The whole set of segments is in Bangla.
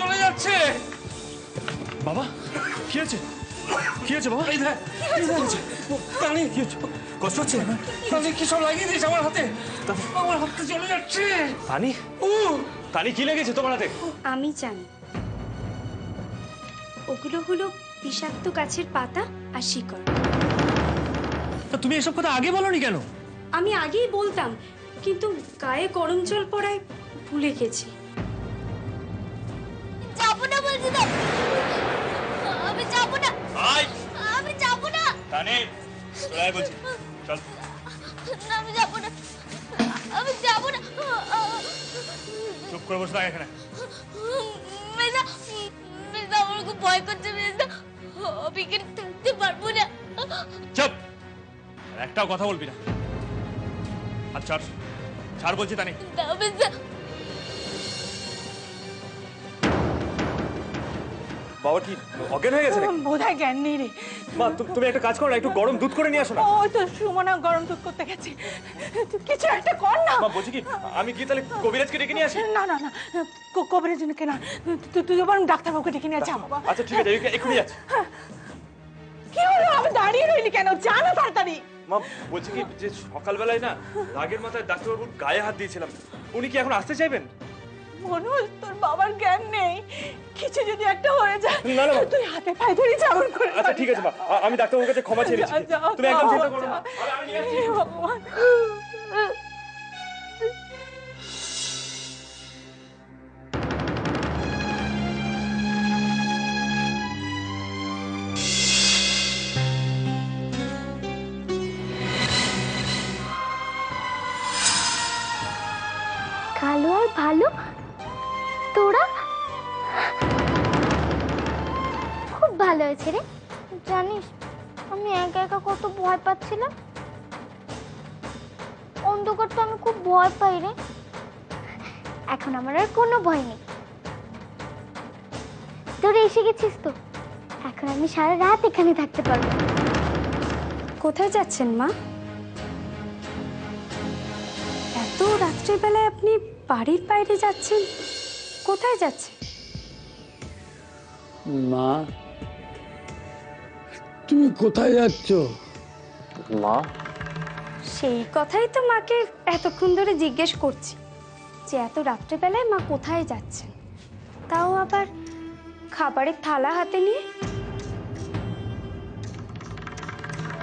চলে যাচ্ছে। বাবা কি হয়েছে? কি হয়েছে বাবা? তানি কি হচ্ছে? কষ্ট হচ্ছে? তানি কি সব লাগিয়ে দিয়েছে আমার হাতে? আমার হাতে চলে যাচ্ছে। তানি তানি কি লেগেছে তোমার হাতে? আমি জানি ওগুলো হলো বিষাক্ত গাছের পাতা আর শিকড়। তা তুমি এসব কথা আগে বলনি কেন? আমি আগেই বলতাম, কিন্তু গায়ে গরম জল পড়ায় ভুলে গেছি। যাবো না বলছি তো, আমি যাবো না, আয় আমি যাবো না, তানি চলে বলছি, চল। না আমি যাবো না, আমি যাবো না। চুপ করে বসে থাক এখানে। মেজা মেজা আমার খুব ভয় করছে মেজা, আমি এখানে থাকতে পারবো না। চুপ, আর একটাও কথা বলবি না। আচ্ছা ছাড়, ছাড় বলছি তানি। না মেজা। বাবা কি অজ্ঞান হয়ে গেছে নাকি? বোধহয় জ্ঞান নেই রে। মা তুমি একটা কাজ করো না, একটু গরম দুধ করে নিয়ে আসো না। ওই তো সুমনা গরম দুধ করতে গেছে, তুই কিছু একটা কর না। মা বলছি কি, আমি গিয়ে তাহলে কবিরাজকে ডেকে নিয়ে আসি? না না না, কবরের জন্য কেন, তুই বরং ডাক্তারবাবুকে ডেকে নিয়ে যা বাবা। আচ্ছা ঠিক আছে, এক্ষুনি যাচ্ছি। কি হলো, আমি দাঁড়িয়ে রইলি কেন, যা না তাড়াতাড়ি। মা বলছি কি, যে সকালবেলায় না রাগের মাথায় ডাক্তারবাবুর গায়ে হাত দিয়েছিলাম, উনি কি এখন আসতে চাইবেন? মনোজ, তোর বাবার জ্ঞান নেই, কিছু যদি একটা হয়ে যায় না, না। তুই হাতে পায়ে ধরে যেমন করে। আচ্ছা ঠিক আছে মা, আমি ডাক্তারবাবুর কাছে ক্ষমা চেয়ে নিচ্ছি। তুমি একদম চিন্তা করো না। আমি নিয়ে আসছি। হে ভগবান। কালো আর ভালো, তোরা খুব ভালো হয়েছে রে। জানিস আমি একা একা কত ভয় পাচ্ছিলাম, অন্ধকার তো আমি খুব ভয় পাই রে। এখন আমার আর কোনো ভয় নেই, তোরা এসে গেছিস তো, এখন আমি সারা রাত এখানে থাকতে পারবো। কোথায় যাচ্ছেন মা? এত রাত্রিবেলায় আপনি বাড়ির বাইরে যাচ্ছেন, কোথায় যাচ্ছেন? মা তুমি কোথায় যাচ্ছ? মা সেই কথাই তো মাকে এতক্ষণ ধরে জিজ্ঞেস করছি, যে এত রাত্রিবেলায় মা কোথায় যাচ্ছেন, তাও আবার খাবারের থালা হাতে নিয়ে।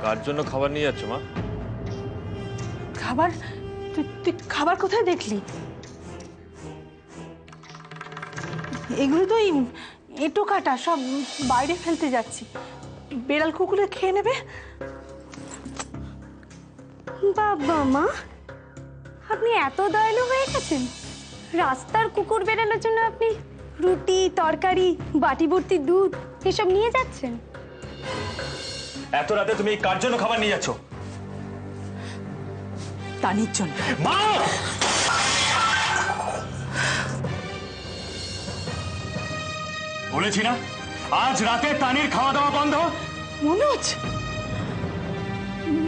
কার জন্য খাবার নিয়ে যাচ্ছ মা? খাবার? তুই খাবার কোথায় দেখলি? এগুলো তো এঁটো কাটা, সব বাইরে ফেলতে যাচ্ছি, বেড়াল কুকুরে খেয়ে নেবে। বাবা মা, আপনি এত দয়ালু হয়ে গেছেন, রাস্তার কুকুর বেড়ানোর জন্য আপনি রুটি তরকারি বাটি ভর্তি দুধ এসব নিয়ে যাচ্ছেন? এত রাতে তুমি কার জন্য খাবার নিয়ে যাচ্ছ? তানির জন্য। মা বলেছি না, আজ রাতে তানির খাওয়া দাওয়া বন্ধ। মনোজ,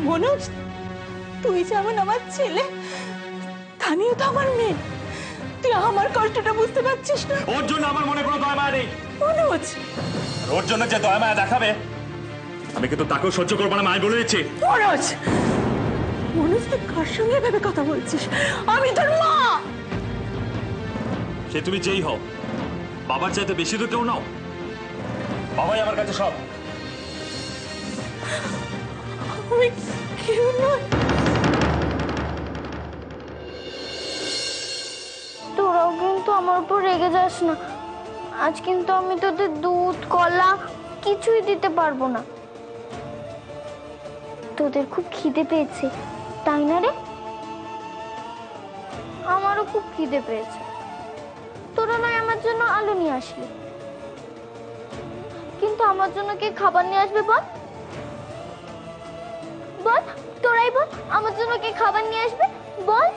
মনোজ, তুই যেমন আমার ছেলে, তানিও তো আমার মেয়ে, তুই আমার কষ্টটা বুঝতে পারছিস না? ওর জন্য আমার মনে কোনো দয়া মায়া নেই। মনোজ, আর ওর জন্য যে দয়া মায়া দেখাবে, আমি কিন্তু তাকেও সহ্য করবো না, আমি বলে দিচ্ছি। মনোজ, মনোজ, তুই কার সঙ্গে এভাবে কথা বলছিস? আমি তোর মা। সে তুমি যেই হও, বাবার চাইতে বেশি তো কেউ নাও। বাবাই আমার কাছে সব। আমি কেউ নয়। তোরাও কিন্তু আমার উপর রেগে যাস না, আজ কিন্তু আমি তোদের দুধ কলা কিছুই দিতে পারবো না। তোদের খুব খিদে পেয়েছে তাই না রে? আমারও খুব খিদে পেয়েছে, তোরা নয় আমার জন্য আলু নিয়ে আসলি, কিন্তু আমার জন্য কে খাবার নিয়ে আসবে বল? বল, তোরাই বল, আমার জন্য কে খাবার নিয়ে আসবে বল?